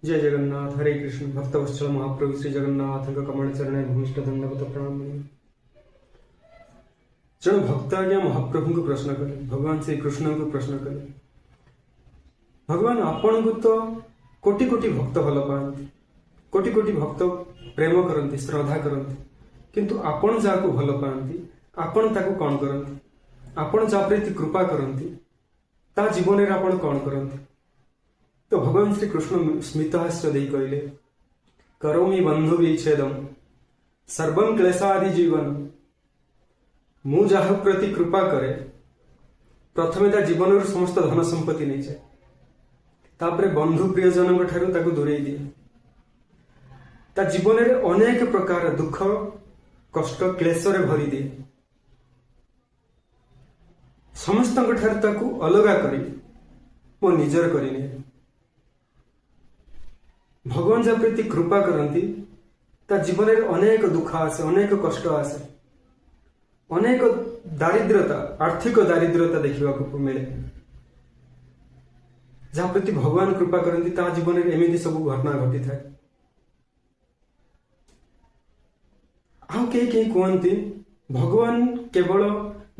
जय जगन्नाथ हरे कृष्ण भक्तवत्सल महाप्रभु श्री जगन्नाथ कमल चरण भूमिष्ठ दंडवत प्रणाम। जन भक्त आज्ञा महाप्रभु को प्रश्न कले, भगवान श्री कृष्ण को प्रश्न कले, भगवान आपण को तो कोटि कोटि भक्त भल पाती, कोटि कोटि भक्त प्रेम करती, श्रद्धा करती, किंतु आपण जहाँ भल पाती आपण ताको कौन करती, आपण जहाँ प्रति कृपा करती ता जीवन में आपण कौन करती। तो भगवान श्री कृष्ण स्मितहास्य दे कहले, करोमि बंधु विच्छेदम सर्वं क्लेशादि जीवन, मु जहा प्रति कृपा करे प्रथमे ता जीवन समस्त धन संपत्ति नहीं जाए, तापरे बंधु प्रियजन ठारू ताको दूरे दिए, ता जीवन में अनेक प्रकार दुख कष्ट क्लेश रे भरी दिए, समस्त ठारू ताको अलगा करी मो निजर करिने। भगवान जहाँ प्रति कृपा करती ता जीवन में अनेक दुख आसे, अनेक कष्ट आसे, अनेक दारिद्रता, आर्थिक दारिद्रता देखा मिले। जहाँ प्रति भगवान कृपा करती ता जीवन में एमती सब घटना घटी थाए। आउ कई कहते भगवान केवल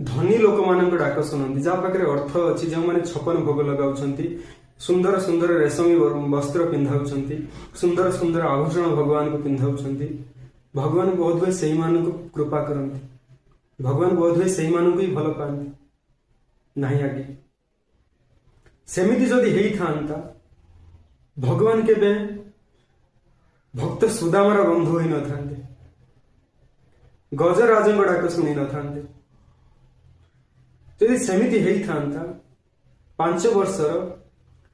धनी लोक मान डाक शुणती, जहाँ पाखे अर्थ अच्छी, जो मैंने 56 भोग लगाउछंती, सुंदर सुंदर रेशमी वस्त्र पिंधाउछंती, सुंदर सुंदर आभूषण भगवान को पिंधाउछंती, भगवान बहुत हुए से कृपा करती, भगवान बहुत हुए से ही भल पाती नहीं। आगे सेमिति जदि हेई थांता भगवान केबे भक्त सुदामार बंधु होई न थांते, गजराज डाक शुणी न थांते। जदि सेमिति हेई थांता 5 वर्षर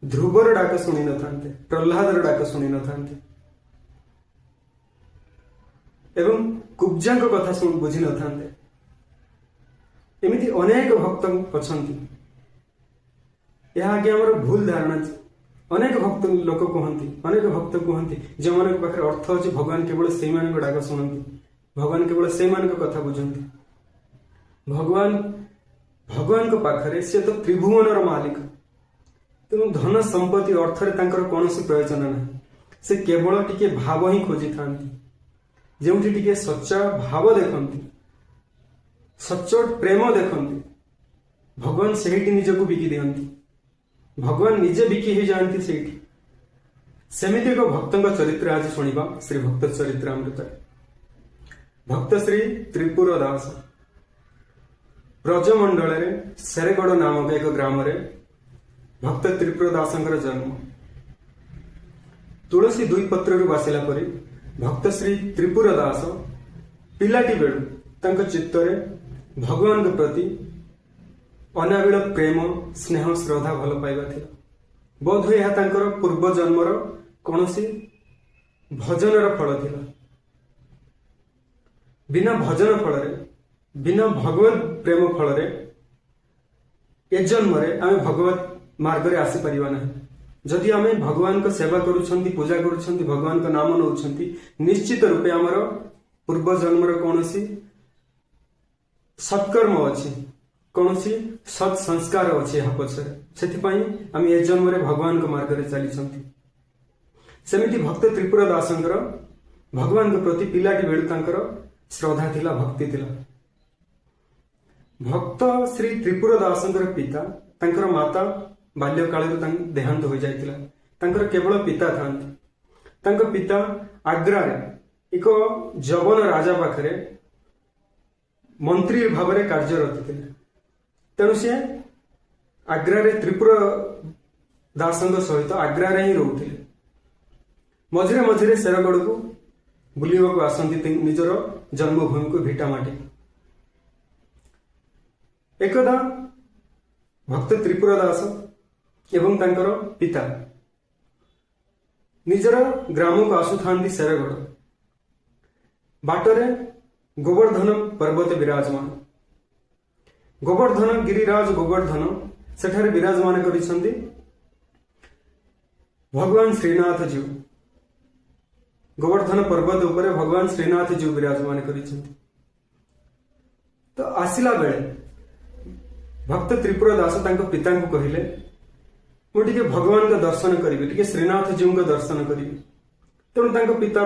ध्रुवर डाक शुणी न थांते, प्रह्लादर डाक शुणी न थांते, एवं कुब्जा कथा बुझी न थांते। एमिति अनेक भक्त अछंती, यह आगे आमर भूल धारणा। अनेक भक्त लोक कहती, अनेक भक्त कहती जो मान पाखे अर्थ अच्छी भगवान केवल से डाक शुणती, भगवान केवल से कथा बुझती। भगवान को पाखरे से तो त्रिभुवन मालिक, तेणु धन संपत्ति अर्थ कौन प्रयोजन ना, से केवल टिके भाव ही खोजी था, जो टिके सच्चा भाव देखती, सच्चोट प्रेम देखती, भगवान से निजक बिकी दिखती, भगवान निजे बिकी ही जाती से। सेमिति एक भक्त चरित्र आज शुणा श्री भक्त चरित्रामृत। भक्त श्री त्रिपुर दास ब्रजमंडल सेरेगड़ नामक एक ग्राम भक्त त्रिपुर दासंकर जन्म। तुलसी दुई पत्र बासिला परी भक्त श्री त्रिपुर दास पिलाटी बेलू तंक चित्तरे भगवान के प्रति अनाबिल प्रेम स्नेह श्रद्धा भल पाइबा थिला। बोध हुए यह तांकर पूर्व जन्मर कौनसी भजनर फल थिला। बिना भजन फल रे, बिना भगवत प्रेम फल रे ए जन्म रे आमे भगवत मार्ग रे आसी परिबा ना। जदि आमे भगवान को सेवा करूछंती, पूजा करूछंती, भगवान का नाम नउछंती, निश्चित रूपे आमर पूर्व जन्मर कौनसी सत्कर्म अच्छी, कौनसी सत् संस्कार अच्छी यहाँ पछरे, सेथिपाई आमे ए जन्म रे भगवान को मार्ग रे चलीछंती। सेमिति भक्त त्रिपुर दासंकर भगवान के प्रति पिलाटी बेलू तांकर श्रद्धा थिला, भक्ति थिला। भक्त श्री त्रिपुर दासंकर पिता तांकर माता बाल्यकाल देहांत हो जाइतिला। तांकर केवल पिता थांती। तांकर पिता आग्रा रे एक जवन राजा पाखरे मंत्री भाव में कार्यरत थे, तेणु से आग्रा रे त्रिपुर दासंग सहित आग्रा रे ही रोते। मझिरे मझिरे सेरगढ़ को बुलिबा को आसंती निजर जन्मभूमि को भिटा माटी। एकदा भक्त त्रिपुर दास एवं तांकर पिता निजर ग्राम को आसुथांती सेरगढ़। बाटरे गोवर्धन पर्वत विराजमान, गोवर्धन गिरिराज गोवर्धन सेठारे विराजमान करिसंती भगवान श्रीनाथ जी। गोवर्धन पर्वत उपरे भगवान श्रीनाथ जी विराजमान करिसंती। तो आसिला बेले भक्त त्रिपुर दास तांको पिता को कहले मुझे भगवान का दर्शन करी श्रीनाथ जी का दर्शन करी तेणु पिता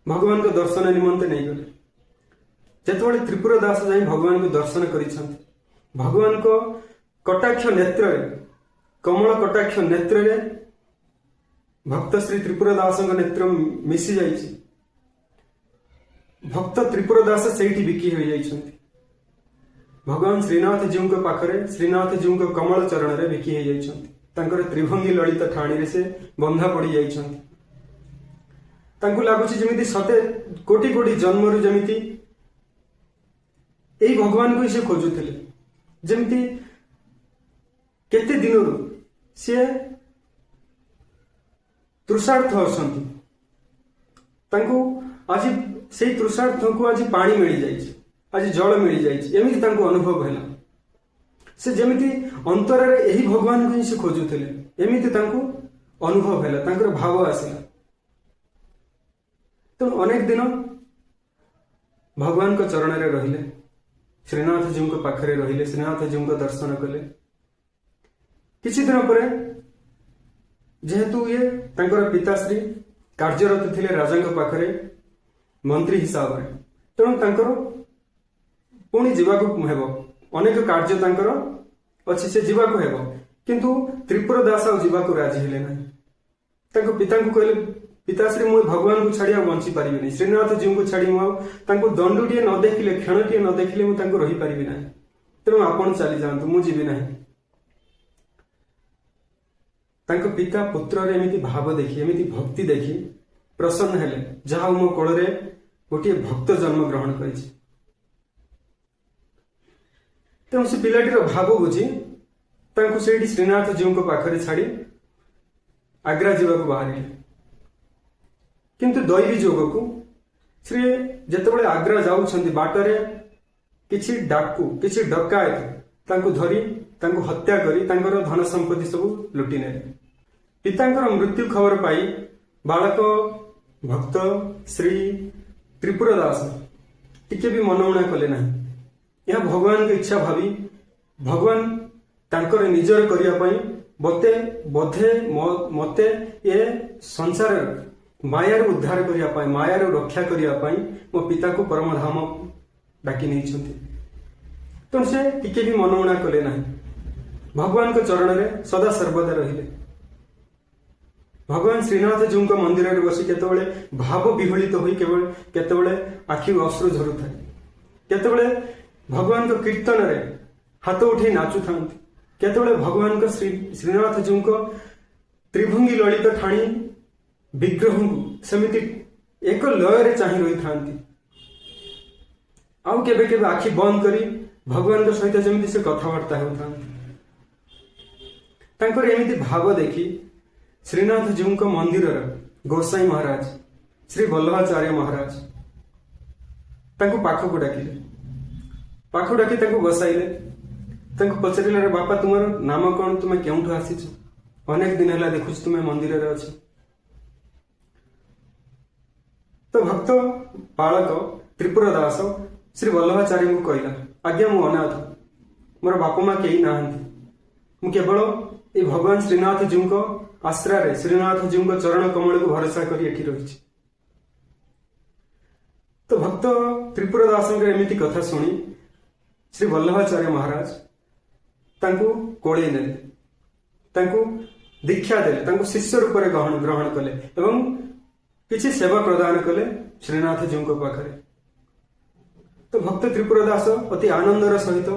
भगवान का दर्शन निमंते नहीं गले जिते त्रिपुरा दास जाई भगवान को दर्शन कर भगवान को कटाक्ष नेत्र कमल कटाक्ष नेत्र भक्त श्री त्रिपुरा दास नेत्र मिसी जाइए भक्त त्रिपुरा दास से बिकी हो जाइछन्ति भगवान श्रीनाथ जी के पाखरे श्रीनाथ जी के कमल चरण रे बिकी हो जाइछन्ति तांकर त्रिभंगी ललित ठाणी रे से बंधा पड़ी जाइछन्ति तांकु लागुछि जेमिति सते कोटि कोटि जन्मरु जेमिति एई भगवान को से खोजुथिले जेमिति केते दिनरु से तृषार्थ अछन्ति तांकु आज से तृषार्थ को आज पानी मिल जाइए आज जल मिल जाइए एमती अनुभव है से जमीती अंतर यही भगवान को ही से खोजुले एमती अनुभव है भाव आसला तेणु अनेक दिन भगवान को चरण में रहिले श्रीनाथ जी के पाखरे रहिले श्रीनाथ जी को दर्शन कले किछि दिन पर जेहेतु ये पिताश्री कार्यरत थे राजा पाखरे मंत्री हिसाब से तेणु पुणी जीवाक हेब अनेक कार्य अच्छी से जीवाक हेब किंतु त्रिपुरा दास जीवाक राजी हेले ना पिता को कहले पिताश्री मुझे भगवान को छाड़ी बंची पारि श्रीनाथ जी को छाड़ी दंडुटे न देखिले क्षणटे न देखिले मुझे रही पारि ना तेणु आपण चली जातु मुझे ना पिता पुत्र एमती भाव देखी एमती भक्ति देखी प्रसन्न हेले जहा मो कोल गोटे भक्त जन्म ग्रहण कर तेणु से पिलाटीर भाव बुझी से श्रीनाथ जी को पाखरे छाड़ी आग्रा जावाक बाहर किंतु दैवी जोग को श्री जिते आग्रा जाऊँच बाटरे किछि डाकू किछि डकायत धरी हत्या करी धन संपत्ति सब लुटि ने पितांकर मृत्यु खबर पाई बालक भक्त श्री त्रिपुरा दास टिके भी मनउणा कले ना यह भगवान की इच्छा भावी भगवान तांकर निजर करिया पई बते बधे मते ये संसार मायार उद्धार करिया पई मायार रक्षा करिया पई मो पिता को परम धाम डाकी नहीं छथि तो से टिके भी मनउणा कले ना भगवान के चरण में सदा सर्वदा रहिले भगवान श्रीनाथ जी का मंदिर में बसी केतबेले भाव विहलित होई केवल केतबेले आखि अश्रु झरु थाए केतबेले भगवान को कीर्तन रे हाथ उठे नाचु थांती केतबेले भगवान को श्रीनाथ जी को त्रिभंगी ललित ठाणी विग्रह को सेमिति एक लय रे चाहि रही थांती आउ केबे केबे आखि बंद करी भगवान के सहित जमिति से कथावार्ता हो थांती तांकर एमिति भाव देखी श्रीनाथ जी को मंदिर गोसाई महाराज श्री वल्लभाचार्य महाराज पाखक डाकिले पाख डाकी बसाइले पचारे बापा तुम नाम कौन तुम क्यों आसीच अनेक दिन है देखु तुम्हें मंदिर रे अच्छे तो भक्त बालक त्रिपुरा दास श्री वल्लभाचार्य को कहला आज्ञा मु अनाथ मोर बापा माँ कहीं ना मु केवल ये भगवान श्रीनाथ जी को आश्रय श्रीनाथ जी को चरण कमल को भरोसा कर रही तो भक्त त्रिपुरा दास एमती कथा शुणी श्री वल्लभाचार्य महाराज कोड़े ने दीक्षा देले शिष्य रूप में ग्रहण कले एवं किसी सेवा प्रदान कले श्रीनाथ जी को पाखरे तो भक्त त्रिपुरा दास अति आनंदर सहित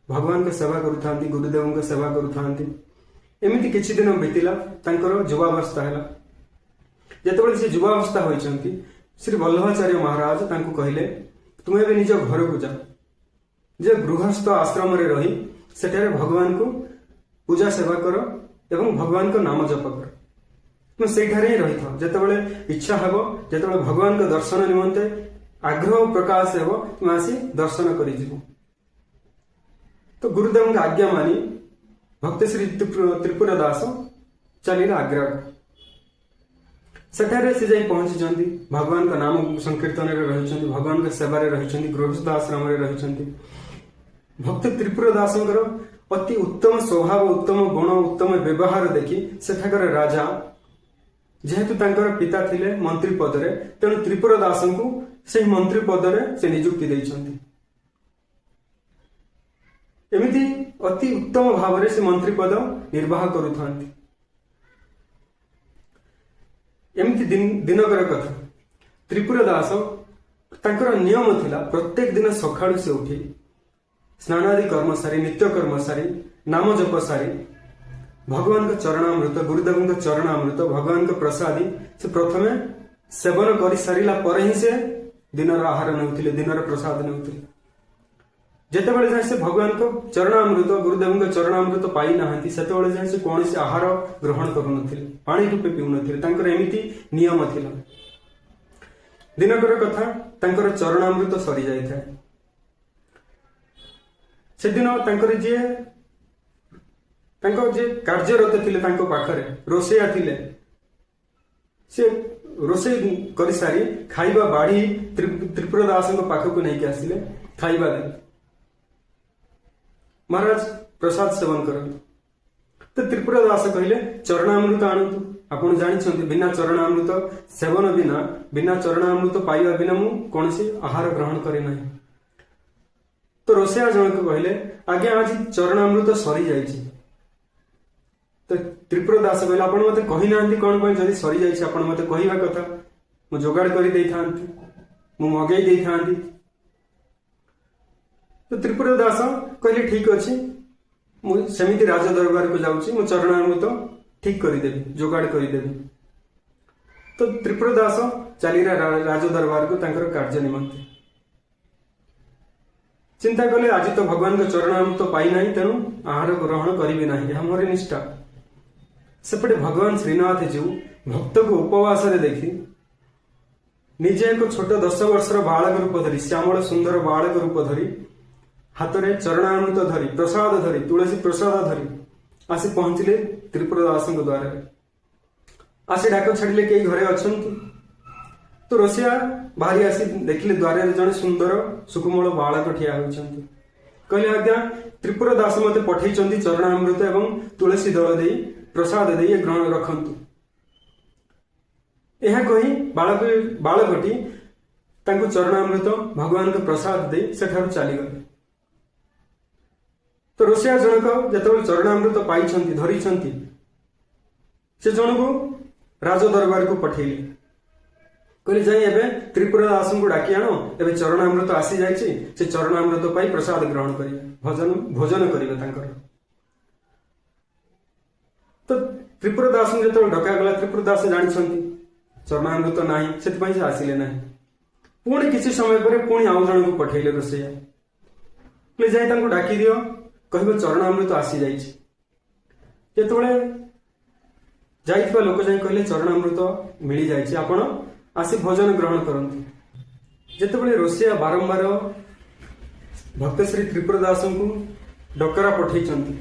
भगवान को सेवा करुथा गुरुदेव को सेवा करुथा एमती किछि दिन बीतला युवावस्था है जिते से युवावस्था होती श्री वल्लभाचार्य महाराज कहले तुम्हें भी निज घर को जा जे गृहस्थ आश्रम रे रही सेठारे भगवान को पूजा सेवा कर एवं भगवान को नाम जप कर तुम सेठारे ही रही था जिते इच्छा हेब जिते भगवान को दर्शन निमंते आग्रह प्रकाश हेब तुम आसी दर्शन कर तो गुरुदेव का आज्ञा मानी भक्त श्री त्रिपुरा दास चलिए आग्रा सेठारे से जाई पहुंची भगवान का नाम संकीर्तन रही भगवान के सेवा रही गृहस्थ आश्रम रही भक्त त्रिपुरा दास अति उत्तम स्वभाव उत्तम गुण उत्तम व्यवहार देखि सेठाकर राजा जेहेतु तांकर पिता थिले मंत्री पदरे तेणु त्रिपुर दास को से मंत्री पदरे से नियुक्ति देइछन्ति। एमिति अति उत्तम भाव से मंत्री पद निर्वाह करुथांती। एमती दिनकर कथा त्रिपुर दास तांकर नियम थिला प्रत्येक दिन सकाळु से उठी स्नानादि कर्म सारी नित्य कर्म सारी नाम जप सारी भगवान का चरणामृत गुरुदेव का चरणामृत भगवान का प्रसादी से प्रथमे सेवन कर सारिला पर ही से दिनर आहार नेउथिले दिनर प्रसाद नेउथिले। जेतेबेले जाय से भगवान को चरणामृत गुरुदेव का चरणामृत पाई नाहंती सेतेबेले जाय से कोनोसी आहार ग्रहण करू नथिले पानी रूपे पिउ नथिले तांकर एमिति नियम थिला। दिनकर कथा तांकर चरणामृत सरी जाय थाए से दिन तांकर जे कार्यरत थिले तांको पाखरे रोसैया थिले से रोसई कर सारी खाइबा बाढ़ी त्रिपुर दास पाखक नहीं आसिले खाइबा दे महाराज प्रसाद सेवन करंतु तो त्रिपुर दास कहले चरणामृत आणंतु आपण जानिछन्ति बिना चरणामृत सेवन बिना चरणामृत पाइबा बिना मु कोनसी आहार ग्रहण करे नाही। तो रोसैया जनक कहले आगे आज चरणामृत सरी जाइछि। तो त्रिपुर दास कहले आपण मते कहि नांती कोन पय जदी सरी जाइछि आपण मते कहिबा कथा मु जोगाड़ करि देई थांती मु मगेई देई थांती। तो त्रिपुर दास कहले ठीक अछि मु सेमिति राज दरबार को जाउछि मु चरणामृत ठीक करि देबी जोगाड़ करि देबी। तो त्रिपुर दास चलीरा राज दरबार को तांकर कार्य निमंते चिंता कले आज तो भगवान का चरणामृत पाई नाही तेणु आहार ग्रहण करिबे नाही हमर निष्ठा। सेपटे भगवान श्रीनाथ जीव भक्त को उपवास रे देखी निजे एक छोट 10 वर्षर बालक रूप धरी श्यामल सुंदर बालक रूप धरी हाथ में चरणामृत धरी प्रसाद धरी तुलसी प्रसाद धरी आसी पहुंचले त्रिपुर दास द्वार आसी डाक छाड़िले कई घरे अछंती। तो रोसैया बाहरी आसी देखिले द्वार जड़े सुंदर सुकुमल बालक ठिया होइछंती। कहले आज्ञा त्रिपुर दास मते पठेइछंती चरणामृत एवं तुलसी दल देई प्रसाद देई ग्रहण रखंतु। यह कही बालकटी तांको चरणामृत भगवान के प्रसाद देई सेठारु चली गले। तो रोसैया जनक जेतेबेले चरणामृत पाइछंती धरिछंती से जनक राज दरबार को पठेइले कहले जाई एबे त्रिपुर दास को डाकी आनो एबे चरणामृत आसी जाइछि से चरणामृत पाई प्रसाद ग्रहण करिवे भोजन करिवे तांकर। तो त्रिपुर दास जेतेबेले डका गला त्रिपुर दास जानिछंती चरणामृत नाही सेति से आसिले नाही। पुणी किसी समय पर पुणी आउ जन को पठेइले रोसैया कहले जाई तांको डाकी दियो कहबे चरणामृत आसी जाइछि। जेतेबेले जाइथिबा लोक जाई कहले चरणामृत मिली जाइछि आपण आसी भोजन ग्रहण करंतु। जेतेबेले रोसैया बारंबार भक्त श्री त्रिपुर दास को डकरा पठेइछंती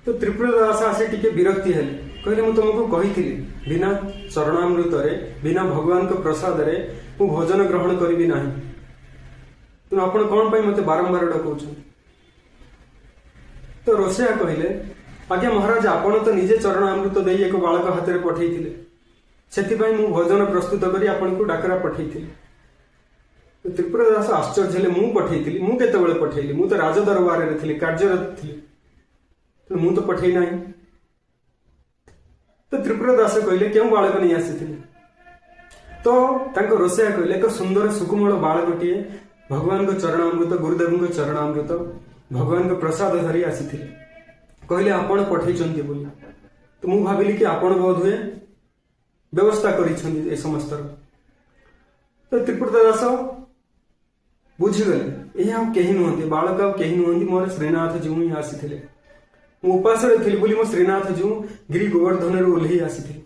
तो त्रिपुर दास आसी टिके विरक्ति हेले कहले मु तुमको कहिथिली बिना चरणामृत रे बिना भगवान को प्रसाद रे मु भोजन ग्रहण करिबि नाही तुम आपण कोन पई मते बारंबार डकउछन। तो रोसैया कहले आज्ञा महाराज आपण तो निजे चरणामृत देई एक बालक हाथ रे पठेइथिले सेतिपई मु भोजन प्रस्तुत करी आपण को डाकरा पठेइथिली। तो त्रिपुर दास आश्चर्य हेले मु पठेइथिली मु केतेबेले पठेइली मु तो राज दरबार रे थिली कार्यरत थिली तो मु तो पठेइ नाही। तो त्रिपुर दास कहले केउ बालक नहीं आसीथिले। तो तांको रोसैया कहले एक सुंदर सुकुमल बालकटिए भगवान को चरणामृत गुरुदेव को चरणामृत भगवान को प्रसाद धरी आसीथिले कहले आपण पठेइछंती बोली। तो मु भाबिली कि आपण बोध हुए व्यवस्था करिछंती ए समस्त। तो त्रिपुर दास बुझीगले यह केही नुहंती बालक केही नुहंती मोर श्रीनाथ जी ही आसीथिले मु उपास रे थिली बोली मो श्रीनाथ जी गिरी गोवर्धन रे ओल्ही आसीथिले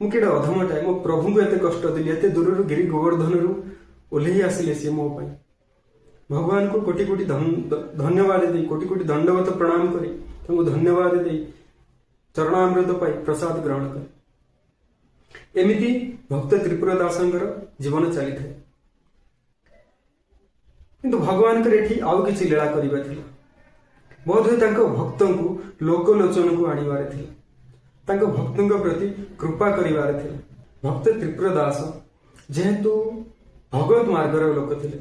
मु केडा अधमटा मो प्रभु को एते कष्ट दिली एते दूर रू गिरी गोवर्धन रू ओल्ही आसिले से मो पई भगवान को कोटि कोटि धन्यवाद दे कोटि कोटि दंडवत प्रणाम करी तुमको धन्यवाद दे चरणामृत पाई प्रसाद ग्रहण कर। एमिति भक्त त्रिपुर दासंकर जीवन चली थाए। କିନ୍ତୁ ଭଗବାନଙ୍କର ଏଠି ଆଉ କିଛି ଲୀଳା କରିବା ଥିଲା। ବୋଧହୁଏ ତାଙ୍କ ଭକ୍ତଙ୍କୁ ଲୋକଲୋଚନକୁ ଆଣିବାର ଥିଲା, ତାଙ୍କ ଭକ୍ତଙ୍କ ପ୍ରତି କୃପା କରିବାର ଥିଲା। ଭକ୍ତ ତ୍ରିପୁର ଦାସ ଯେହେତୁ ଭଗବତ ମାର୍ଗର ଲୋକ ଥିଲେ,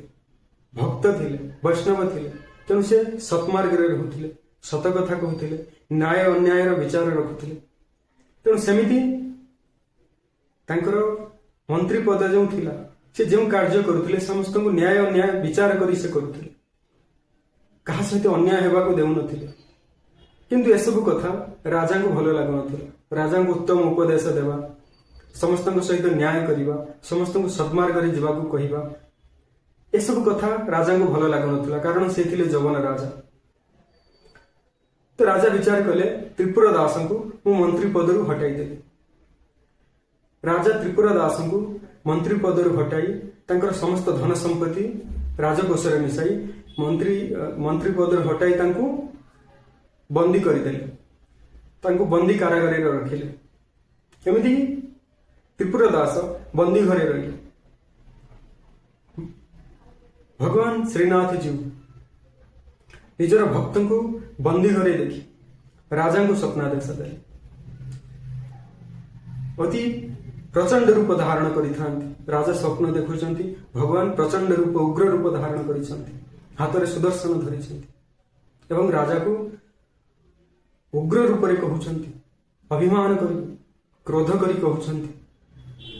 ଭକ୍ତ ଥିଲେ, ବୈଷ୍ଣବ ଥିଲେ, ତେଣୁ ସେ ସତ୍ମାର୍ଗରେ ରହୁଥିଲେ, ସତ କଥା କହୁଥିଲେ, ନ୍ୟାୟ ଅନ୍ୟାୟର ବିଚାର ରଖୁଥିଲେ। ତେଣୁ ସେମିତି ତାଙ୍କର ମନ୍ତ୍ରୀ ପଦ ଯେଉଁ ଥିଲା, ସେ ଯେଉଁ କାର୍ଯ୍ୟ କରୁଥିଲେ ସମସ୍ତଙ୍କୁ ନ୍ୟାୟ ଅନ୍ୟାୟ ବିଚାର କରି ସେ କରୁଥିଲେ, କାହା ସହିତ ଅନ୍ୟାୟ ହେବାକୁ ଦେଉନଥିଲେ। କିନ୍ତୁ ଏସବୁ କଥା ରାଜାଙ୍କୁ ଭଲ ଲାଗୁନଥିଲା। ରାଜାଙ୍କୁ ଉତ୍ତମ ଉପଦେଶ ଦେବା, ସମସ୍ତଙ୍କ ସହିତ ନ୍ୟାୟ କରିବା, ସମସ୍ତଙ୍କୁ ସଦ୍ମାର୍ଗରେ ଯିବାକୁ କହିବା, ଏସବୁ କଥା ରାଜାଙ୍କୁ ଭଲ ଲାଗୁନଥିଲା, କାରଣ ସେ ଥିଲେ ଯବନ ରାଜା। ତ ରାଜା ବିଚାର କଲେ ତ୍ରିପୁର ଦାସଙ୍କୁ ମୁଁ ମନ୍ତ୍ରୀ ପଦରୁ ହଟାଇ ଦେଲି। ରାଜା ତ୍ରିପୁର ଦାସଙ୍କୁ ମନ୍ତ୍ରୀ ପଦରୁ ହଟାଇ ତାଙ୍କର ସମସ୍ତ ଧନ ସମ୍ପତ୍ତି ରାଜକୋଷରେ ମିଶାଇ ମନ୍ତ୍ରୀ ପଦରୁ ହଟାଇ ତାଙ୍କୁ ବନ୍ଦୀ କରିଦେଲେ, ତାଙ୍କୁ ବନ୍ଦୀ କାରାଗାରରେ ରଖିଲେ। ଏମିତି ତ୍ରିପୁର ଦାସ ବନ୍ଦୀ ଘରେ ରହିଲେ। ଭଗବାନ ଶ୍ରୀନାଥ ଜୀଉ ନିଜର ଭକ୍ତଙ୍କୁ ବନ୍ଦୀ ଘରେ ଦେଖି ରାଜାଙ୍କୁ ସ୍ୱପ୍ନାଦେଶ ଦେଲେ। ଅତି ପ୍ରଚଣ୍ଡ ରୂପ ଧାରଣ କରିଥାନ୍ତି। ରାଜା ସ୍ୱପ୍ନ ଦେଖୁଛନ୍ତି, ଭଗବାନ ପ୍ରଚଣ୍ଡ ରୂପ, ଉଗ୍ର ରୂପ ଧାରଣ କରିଛନ୍ତି, ହାତରେ ସୁଦର୍ଶନ ଧରିଛନ୍ତି ଏବଂ ରାଜାକୁ ଉଗ୍ର ରୂପରେ କହୁଛନ୍ତି, ଅଭିମାନ କରି, କ୍ରୋଧ କରି କହୁଛନ୍ତି,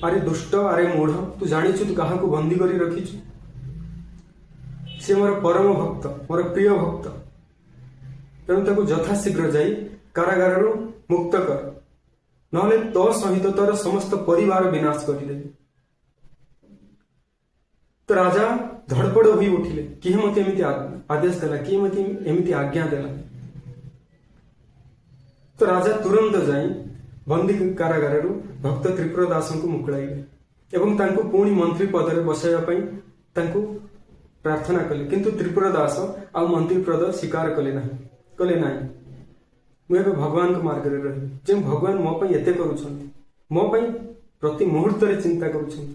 ଆରେ ଦୁଷ୍ଟ, ଆରେ ମୂଢ଼, ତୁ ଜାଣିଛୁ ତୁ କାହାକୁ ବନ୍ଦୀ କରି ରଖିଛୁ? ସେ ମୋର ପରମ ଭକ୍ତ, ମୋର ପ୍ରିୟ ଭକ୍ତ, ତେଣୁ ତାକୁ ଯଥାଶୀଘ୍ର ଯାଇ କାରାଗାରରୁ ମୁକ୍ତ କର, ନହେଲେ ତୋ ସହିତ ତୋର ସମସ୍ତ ପରିବାର ବିନାଶ କରିଦେବି। ତ ରାଜା ଧଡ଼ପଡ଼ ହୋଇ ଉଠିଲେ, କିଏ ମତେ ଏମିତି ଆଦେଶ ଦେଲା, କିଏ ମତେ ଏମିତି ଆଜ୍ଞା ଦେଲା? ତ ରାଜା ତୁରନ୍ତ ଯାଇ ବନ୍ଦୀ କାରାଗାରରୁ ଭକ୍ତ ତ୍ରିପୁର ଦାସଙ୍କୁ ମୁକୁଳାଇଲେ ଏବଂ ତାଙ୍କୁ ପୁଣି ମନ୍ତ୍ରୀ ପଦରେ ବସାଇବା ପାଇଁ ତାଙ୍କୁ ପ୍ରାର୍ଥନା କଲେ। କିନ୍ତୁ ତ୍ରିପୁର ଦାସ ଆଉ ମନ୍ତ୍ରୀ ପଦ ସ୍ୱୀକାର କଲେ ନାହିଁ, କହିଲେ ନାହିଁ, ମୁଁ ଏବେ ଭଗବାନଙ୍କ ମାର୍ଗରେ ରହିବି। ଯେଉଁ ଭଗବାନ ମୋ ପାଇଁ ଏତେ କରୁଛନ୍ତି, ମୋ ପାଇଁ ପ୍ରତି ମୁହୂର୍ତ୍ତରେ ଚିନ୍ତା କରୁଛନ୍ତି,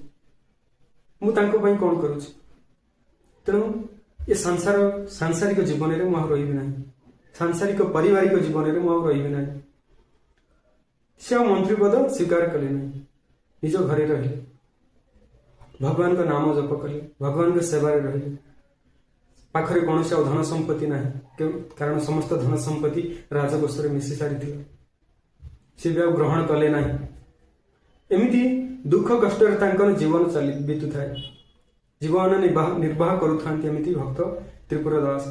ମୁଁ ତାଙ୍କ ପାଇଁ କଣ କରୁଛି? ତେଣୁ ଏ ସାଂସାରିକ ଜୀବନରେ ମୁଁ ଆଉ ରହିବି ନାହିଁ, ସାଂସାରିକ ପାରିବାରିକ ଜୀବନରେ ମୁଁ ଆଉ ରହିବି ନାହିଁ। ସେ ଆଉ ମନ୍ତ୍ରୀ ପଦ ସ୍ୱୀକାର କଲେ ନାହିଁ, ନିଜ ଘରେ ରହିଲେ, ଭଗବାନଙ୍କ ନାମ ଜପ କଲେ, ଭଗବାନଙ୍କ ସେବାରେ ରହିଲେ। ପାଖରେ କୌଣସି ଆଉ ଧନ ସମ୍ପତ୍ତି ନାହିଁ, କାରଣ ସମସ୍ତ ଧନ ସମ୍ପତ୍ତି ରାଜକୋଷରେ ମିଶି ସାରିଥିଲା, ସେ ବି ଆଉ ଗ୍ରହଣ କଲେ ନାହିଁ। ଏମିତି ଦୁଃଖ କଷ୍ଟରେ ତାଙ୍କର ଜୀବନ ବିତୁଥାଏ, ଜୀବନ ନିର୍ବାହ କରୁଥାନ୍ତି ଏମିତି ଭକ୍ତ ତ୍ରିପୁର ଦାସ।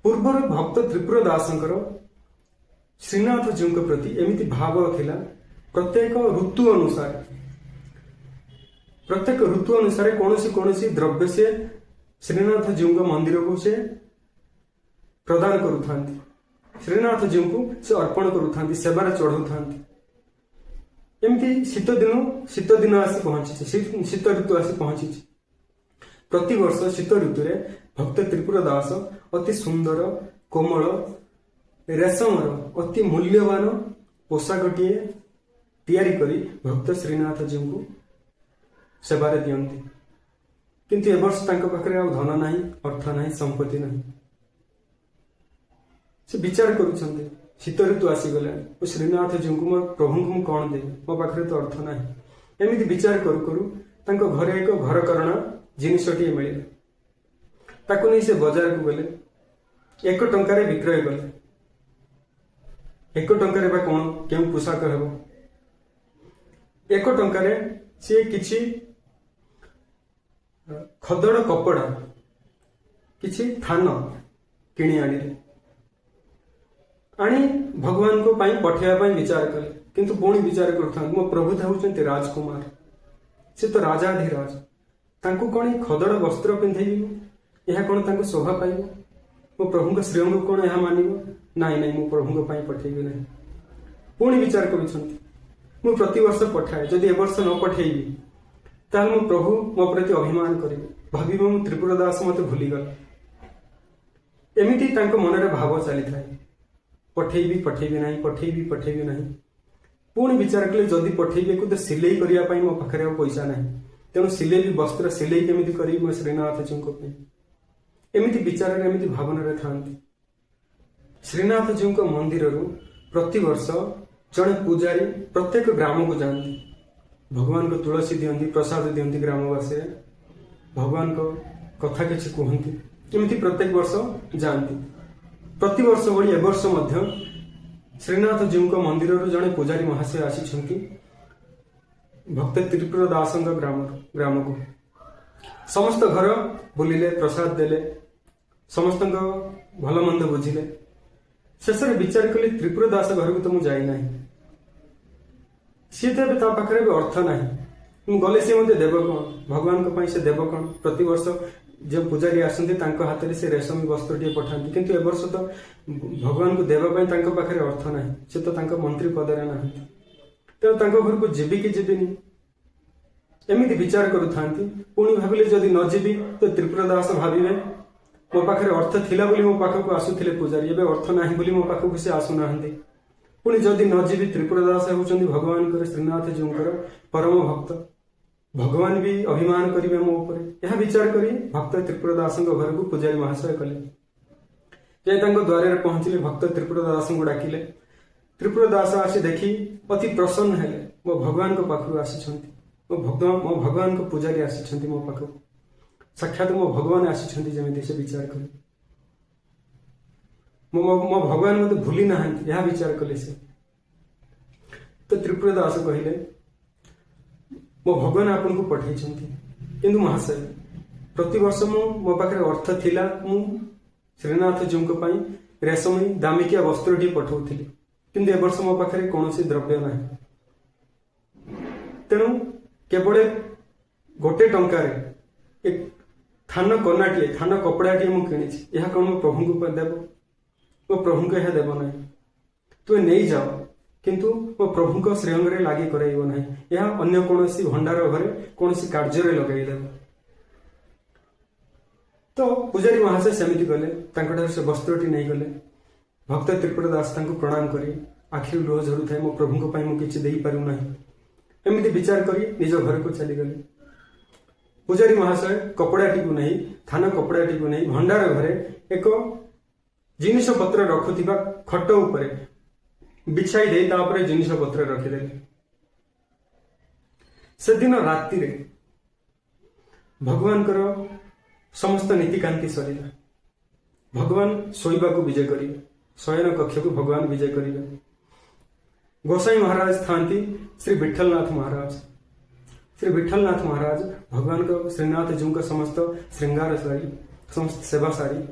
ପୂର୍ବରୁ ଭକ୍ତ ତ୍ରିପୁର ଦାସଙ୍କର ଶ୍ରୀନାଥ ଜୀଉଙ୍କ ପ୍ରତି ଏମିତି ଭାବ ଥିଲା, ପ୍ରତ୍ୟେକ ଋତୁ ଅନୁସାରେ କୌଣସି ଦ୍ରବ୍ୟ ସେ ଶ୍ରୀନାଥ ଜୀଉଙ୍କ ମନ୍ଦିରକୁ ସେ ପ୍ରଦାନ କରୁଥାନ୍ତି, ଶ୍ରୀନାଥ ଜୀଉଙ୍କୁ ସେ ଅର୍ପଣ କରୁଥାନ୍ତି, ସେବାରେ ଚଢାଉଥାନ୍ତି। ଏମିତି ଶୀତ ଦିନ ଆସି ପହଞ୍ଚିଛି, ଶୀତ ଋତୁ ଆସି ପହଞ୍ଚିଛି। ପ୍ରତିବର୍ଷ ଶୀତ ଋତୁରେ ଭକ୍ତ ତ୍ରିପୁର ଦାସ ଅତି ସୁନ୍ଦର, କୋମଳ, ରେଶମର ଅତି ମୂଲ୍ୟବାନ ପୋଷାକଟିଏ ତିଆରି କରି ଭକ୍ତ ଶ୍ରୀନାଥ ଜୀଉଙ୍କୁ ସେବାରେ ଦିଅନ୍ତି। କିନ୍ତୁ ଏ ବର୍ଷ ତାଙ୍କ ପାଖରେ ଆଉ ଧନ ନାହିଁ, ଅର୍ଥ ନାହିଁ, ସମ୍ପତ୍ତି ନାହିଁ। ସେ ବିଚାର କରୁଛନ୍ତି, ଶୀତ ଋତୁ ଆସିଗଲାଣି, ଓ ଶ୍ରୀନାଥ ଜୀଉଙ୍କୁ, ମୋ ପ୍ରଭୁଙ୍କୁ ମୁଁ କଣ ଦେବି, ମୋ ପାଖରେ ତ ଅର୍ଥ ନାହିଁ। ଏମିତି ବିଚାର କରୁ କରୁ ତାଙ୍କ ଘରେ ଏକ ଘରକରଣା ଜିନିଷଟିଏ ମିଳିଲା। ତାକୁ ନେଇ ସେ ବଜାରକୁ ଗଲେ, 1 ଟଙ୍କାରେ ବିକ୍ରୟ କଲେ। 1 ଟଙ୍କାରେ ବା କଣ, କେଉଁ ପୋଷାକ ହେବ? 1 ଟଙ୍କାରେ ସିଏ କିଛି ଖଦଡ଼ କପଡ଼ା, କିଛି ଥାନ କିଣି ଆଣିଲେ, ଆଣି ଭଗବାନଙ୍କ ପାଇଁ ପଠେଇବା ପାଇଁ ବିଚାର କଲେ। କିନ୍ତୁ ପୁଣି ବିଚାର କରୁଥାନ୍ତି, ମୋ ପ୍ରଭୁ ହେଉଛନ୍ତି ରାଜକୁମାର, ସେ ତ ରାଜାଧିରାଜ, ତାଙ୍କୁ କଣ ଖଦଡ଼ ବସ୍ତ୍ର ପିନ୍ଧେଇବି? ଏହା କଣ ତାଙ୍କୁ ଶୋଭା ପାଇବ? ମୋ ପ୍ରଭୁଙ୍କ ଶ୍ରୀଅଙ୍ଗକୁ କଣ ଏହା ମାନିବ? ନାଇଁ, ମୁଁ ପ୍ରଭୁଙ୍କ ପାଇଁ ପଠେଇବି ନାହିଁ। ପୁଣି ବିଚାର କରୁଛନ୍ତି, ମୁଁ ପ୍ରତିବର୍ଷ ପଠାଏ, ଯଦି ଏ ବର୍ଷ ନ ପଠେଇବି ତାହେଲେ ମୋ ପ୍ରଭୁ ମୋ ପ୍ରତି ଅଭିମାନ କରିବେ, ଭାବିବ ମୁଁ ତ୍ରିପୁର ଦାସ ମତେ ଭୁଲିଗଲା। ଏମିତି ତାଙ୍କ ମନରେ ଭାବ ଚାଲିଥାଏ, ପଠେଇବି ନାହିଁ। ପୁଣି ବିଚାର କଲେ, ଯଦି ପଠେଇବି, ତ ସିଲେଇ କରିବା ପାଇଁ ମୋ ପାଖରେ ଆଉ ପଇସା ନାହିଁ, तेणु सिलेई वस्त्र सिलेई केमिति करी मो श्रीनाथ जीव एमिति विचार एमिति भावना था। श्रीनाथ जीव मंदिर प्रति वर्ष जड़े पुजारी प्रत्येक ग्राम को जाती, भगवान को तुलसी दियंती, प्रसाद दियंती, ग्रामवासी भगवान को कथा किसी कहती, एमती प्रत्येक वर्ष जाती। प्रति वर्ष भली ए वर्ष मध्य श्रीनाथ जीव मंदिर जड़े पुजारी महाशय आसी भक्त त्रिपुर दास ग्राम को समस्त घर बुलिले, प्रसाद देले, समस्त भल मंद बुझिले। शेष विचार कली त्रिपुर दास घर को तो मुझे जाई नहीं, सी तो पाखे अर्थ ना गले सी मत देव कौन, भगवान को से देव कौन। प्रति वर्ष जो पुजारी आसती हाथ में से रेशमी वस्त्र टे पठाती, किंतु ए वर्ष तो भगवान को देवाई पाखे अर्थ ना, से तो मंत्री पदरे ना, तेणु घर को जीवी कि जीविनी एमती विचार करूँ। पुणी भाविले जदि न जीवी तो त्रिपुर दास भाविले मो पाखे अर्थ थिला बोली मो पाखक आसुथिले पुजारी, एबे अर्थ नाही बोली मो पाखक से आसुना। पुणी जदि न जीवी त्रिपुर दास होउचंदी भगवान श्रीनाथ जीवकर परम भक्त, भगवान भी अभिमान करिवे मो ऊपर। यह विचार करी भक्त त्रिपुर दास घर को पुजारी महाशय कले। द्वारे पहुंचले, भक्त त्रिपुर दास को डाकिले। त्रिपुर दास आसी देखी अति प्रसन्न हेले, मो भगवान को पाखु आसी, मो भगवान को पुजारी आसी मो पाखु, साक्षात मो भगवान आसी जमी से विचार कले। मो भगवान मत भूली ना यह विचार कले से। तो त्रिपुर दास कहले मो भगवान आपन को पठाई, किंतु महाशय प्रति वर्ष मो पाखे अर्थ थिला, मु श्रीनाथ जीव रेशमी दामिकिया वस्त्र टी पठाऊली, किंतु ए वर्ष मो पाखे कौन द्रव्य ना, तेणु केवल गोटे टंकार एक थान कनाटे, थान कपड़ाटे मुझे यह कौन मो प्रभु को देव, मो प्रभु को यह देव ना, तुम नहीं जाओ, किंतु मो प्रभु को श्रेयंग लगे कराइब ना, यह अन्य कौन भंडार घरे कौन कार्य लगेदेव। तो पुजारी महाशय सेमती गले, से वस्त्रटी नहीं गले। भक्त त्रिपुर दास प्रणाम करी आखिर लुह झरू थाए, मो प्रभु को किसी दे पारू ना, एमती विचार करी निज घर को चलीगले। पुजारी महाशय कपड़ाटी को नहीं, थाना कपड़ाटी को नहीं, भंडार घरे एक जिनिष पत्र रखुथिबा खट उपरे बिछाई दे तापर जिनिष पत्र रखिदेले। से दिन राति रे भगवान समस्त नीतिकांति सरीला, भगवान शोइबा को विजय करिवे, शयन कक्ष को भगवान विजय करिवे। गोसाई महाराज थांती श्री विठलनाथ महाराज। श्री विठलनाथ महाराज भगवान को श्रीनाथ जीव का समस्त श्रृंगार सारी, समस्त सेवा सारी,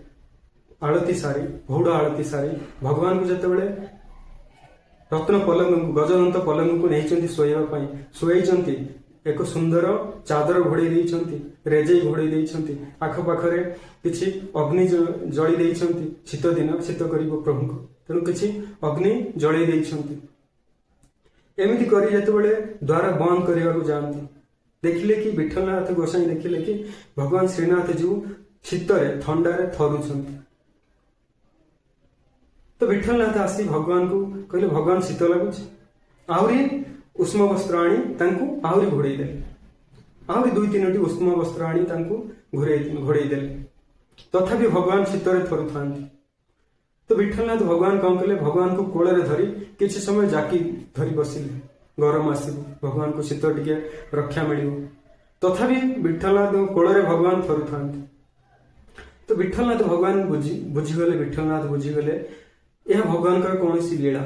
आलती सारी, भौड़ आलती सारी, भगवान को जितेबाला रत्न पलंग को, गजदंत पलंग को नहीं शुआई, एक सुंदर चादर घोड़े रेजई घोड़े आखपाखे किसी अग्नि जली शीत दिन शीत कर प्रभु को, तेणु किसी अग्नि जलई एमती करते द्वारा बंद करने को जाती, देखिले कि विठलनाथ गोसाई देखिले कि भगवान श्रीनाथ जीव शीतरे थंडारे थरुंट। तो विठलनाथ आसी भगवान को कहले भगवान शीत लगुच, आहरी उष्म वस्त्र आनी आहरी घोड़े देले, आहरी 2-3टी उष्म वस्त्र आनी घोड़े देले, तथापि भगवान शीतरे थरु थांती। तो विठलनाथ भगवान कौन कले, भगवान को कोଳରେ धरी किसी समय जाकी धरी बसिले, गरम आसब भगवान को शीत टिके रक्षा मिल, तथापि विठलनाथ कोଳରେ भगवान थरु थांती। तो विठलनाथ भगवान बुझीगले, विठलनाथ बुझीगले यह भगवान कौन सी लीला,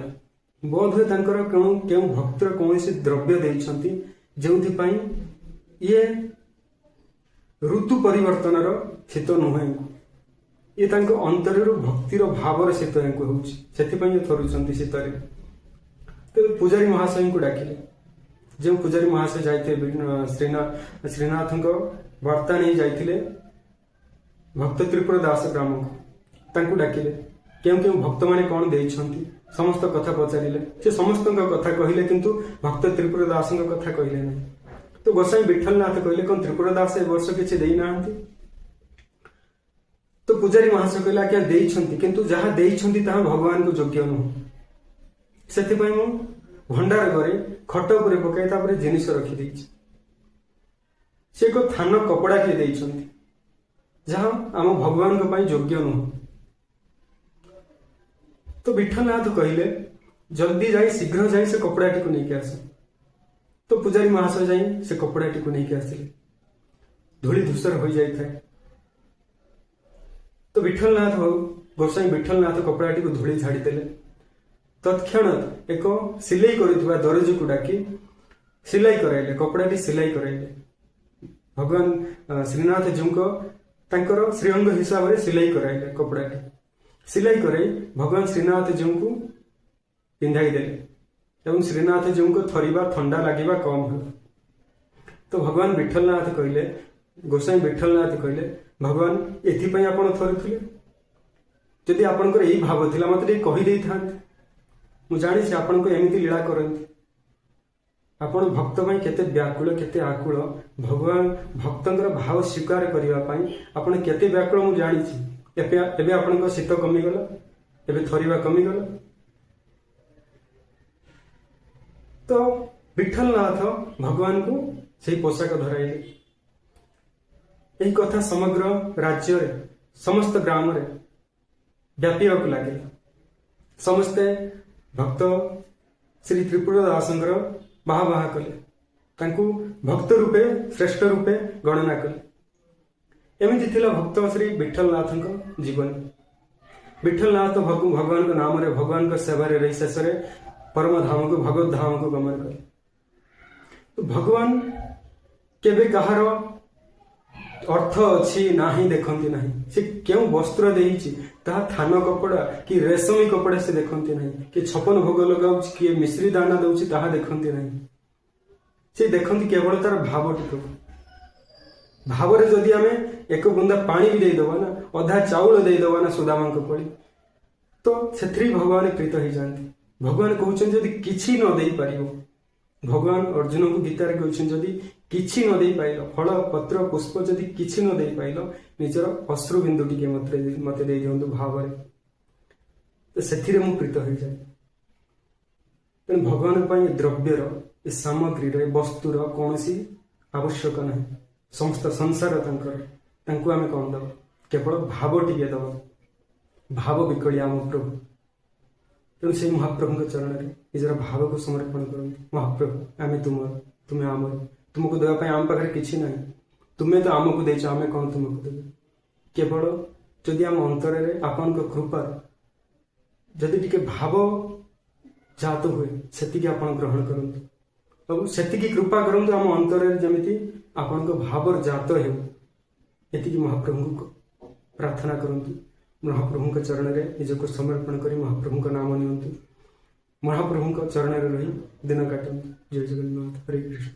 बोध हुए क्यों भक्त कौन सी द्रव्य देइछंती जो ये ऋतु परिवर्तन शीत नुहे, ये अंतर भक्तिर भावर शीत से थरुंट शीतर। तो पुजारी महाशय को डाकिले, जो पुजारी महाशय जाते श्रीनाथ वार्ता नहीं जाते भक्त त्रिपुर दास ग्राम को डाकिले, क्यों क्यों भक्त मैंने कौन देइछंती समस्त कथा पचारे, से समस्त कथा कहले, किंतु भक्त त्रिपुर दास कथा कहले नहीं। तो गोसाई विठलनाथ कहले कौन त्रिपुर दास ए वर्ष किसी देना। तो पुजारी महाशय कहला क्या देइछंती, किंतु जहाँ देइछंती ताहा भगवान को योग्य नुह, से भंडार घरे खट उपर पकाई जिनिस रखी। से एक थान कपड़ाटे देइछन्ति जहाँ आम भगवान योग्य नुह। तो विठलनाथ कहले जल्दी जाई शीघ्र जाई से कपड़ाटी को लेके आस। तो पूजारी महाशय जाई से कपड़ाटी को लेके आसिले। धूली धूसर हो जाए। तो विठलनाथ गोसाई विठलनाथ कपड़ाटी को धूली झाड़ी देले। तत्क्षण एक सिलाई करुवा दरजी को डाकी सिलाई कराइले, कपड़ाटी सिलाई कराइले। भगवान श्रीनाथ जी को तांकर श्रीअंग हिसाब से सिलाई कराइले। कपड़ाटी सिलाई कराई भगवान श्रीनाथ जी को पिंधाई देले एवं श्रीनाथ जी को थरिबा ठंडा लगे कम हो। तो भगवान विठलनाथ कहले, गोसाई विठलनाथ कहले भगवान एथिपाई आपण थरुथिले, जदि आपणकर यही भाव थिला मते टिके कहि देई थांते। मु जानि से आपण को एमिति लीला करंती। आपण भक्त भाई केते व्याकुल केते आकुल, भगवान भक्तंकर भाव स्वीकार करिवा पई आपण केते व्याकुल मु जानि छी। एबे आपण को शीत कमी गला, एबे थरिबा कमी गला। तो विठलनाथ भगवान को से पोशाक धराइले। यही कथा समग्र राज्य रे समस्त ग्राम रे व्यापीक लगे। समस्ते भक्त श्री त्रिपुरा दासंकर बाहा बाहा कले, तांकु भक्त रूपे श्रेष्ठ रूपे गणना कले। एमती थिला भक्त श्री विठलनाथ जीवन। विठलनाथ भगवान को नाम रे भगवान को सेवा रे रही शेष परम धाम को भगवत धाम को गमन कले। तो भगवान केबे कहार अर्थ अच्छी नाही देखती नहीं, से क्यों वस्त्र देइछि ता थान कपड़ा कि रेशमी कपड़ा से देखती नहीं, कि छपन भोग लगाउ कि मिश्री दाना दउछि ताहा देखती नहीं। से देखती केवल तार भावटी। भाव रे जदि आमे एक बुंदा पानी भी दे दबा ना, अधा चाउल दे दबा ना सुदामा को पड़ी, तो सेथरी भगवान प्रीत हो जाती। भगवान कहउछन जदि किछि न देई परिबो, भगवान अर्जुन को गीतार कहउछन जदि किछि न देई पाइलो, फल पत्र पुष्प जदि किछि न देई पाइलो, निजर अश्रु बिंदु टिके मते देई दियंतु भाव रे, तो सेथिरे मु प्रीत हो जाय। तेणु भगवान पई द्रव्यर ए सामग्रीर ए वस्तुर कौनसी आवश्यक नहीं। समस्त संसार तांको आमे कौन दब, केवल भाव टिके दब, भाव विकलिया आम प्रभु। तेणु से महाप्रभु चरण में निजर भाव को समर्पण करते। महाप्रभु आमे तुमर, तुम्हें आमर, तुमको देवाई आम पाखे किसी ना, तुम्हें तो आमको देच, आमे कौन तुमको देवे। केवल जदि आम अंतर में आपण कृपा जदि टिके भाव जात हुए सेतिकी आपण ग्रहण करंतु, और सेतिकी कृपा करंतु आम अंतर में जमिति आपण भाव जात हो। एतिकी महाप्रभु को प्रार्थना करंतु। महाप्रभु चरण में निजक समर्पण कर महाप्रभु नाम नियंतु, महाप्रभु चरण में रही दिन काटंतु। जय जगन्नाथ, हरे कृष्ण।